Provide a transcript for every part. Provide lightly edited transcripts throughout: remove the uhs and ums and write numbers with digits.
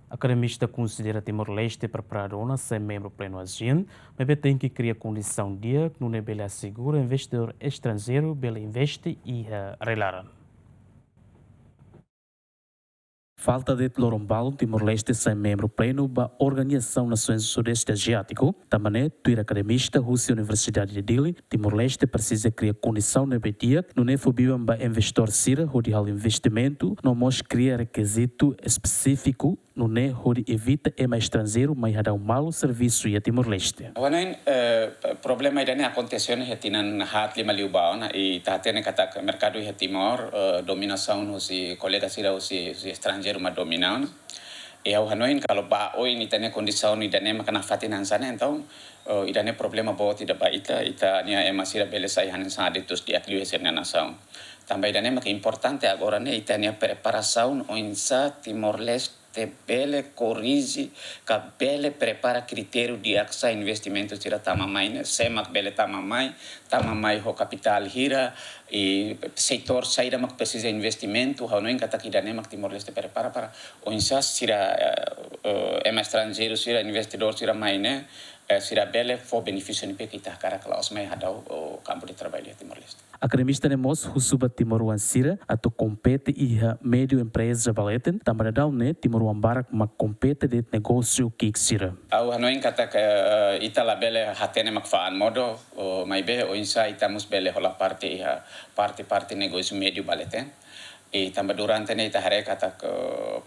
Academista considera Timor-Leste preparado para ser membro pleno ASEAN, mas tem que criar condição dia que não é bela assegura investidor estrangeiro bela investe e relaram. Falta de Lorombalo, Timor-Leste sem membro pleno da Organização Nações do Sudeste Asiático. Também, tuir academista, Rússia Universidade de Dili, Timor-Leste precisa criar condição na dia, não é fobia para investidor sira, onde há investimento, não mostra criar requisito específico, não é onde evita mais estrangeiro, mas há um mau serviço a Timor-Leste. O problema ainda aconteceu na Tinan hat lima liubao na e tá tendo que mercado de Timor dominação nos colegas sira os estrangeiros uma dominam e ao Hanoi kalau ba oi ni tene condição ni dane makana fatin sana então idane problema bot ida ba ita nia emasira beleza e hanen sa ditus di akliu na nação também dane mak importante agora ne ita nia preparação o insa Timor-Leste bele corrige que bele prepara critério de axa investimento tira tamamai né semak bele tamamai ho capital hira e setor saída mak precisa investimento ha não encata que dane mak Timor-Leste prepara para o insas tira estrangeiro tira investidor tira mai né sira bele for benefício ni pe kita cara claus mai hadau o campo de trabalho de Timor-Leste. Academista nemos husuba Timor-Wan sira atau compete iha médio empresa baleten também dá né Timor-Wan barak mak compete de negócio que sira. Au hanoin kata ita la bele hatene mak faan modo mai be o insa ita mus bele hola parte negócio médio baleten. E também durante ne ita hare kata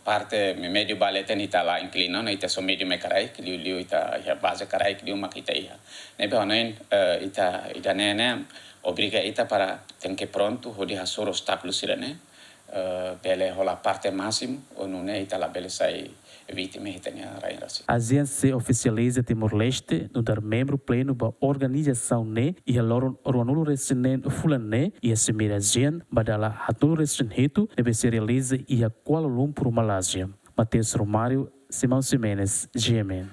parte médio baleten ita la inclino na ita so médio me karai que liu ita base karai que liu mak ita iha. Ne be hanoin ita ne obriga ita para tem que pronto hodi hasor obstáculos sira né bele hola parte máximo ou não né ita la bele sai vítima hitania rairasi. A ASEAN se oficializa Timor-Leste no dar membro pleno da organização né e a Ronulu Resinen Fulane e assumir a ASEAN badala Hatulu Resinen deve se realiza e a Kuala Lumpur, Malásia. Matheus Romário, Simão Ximenes, GMN.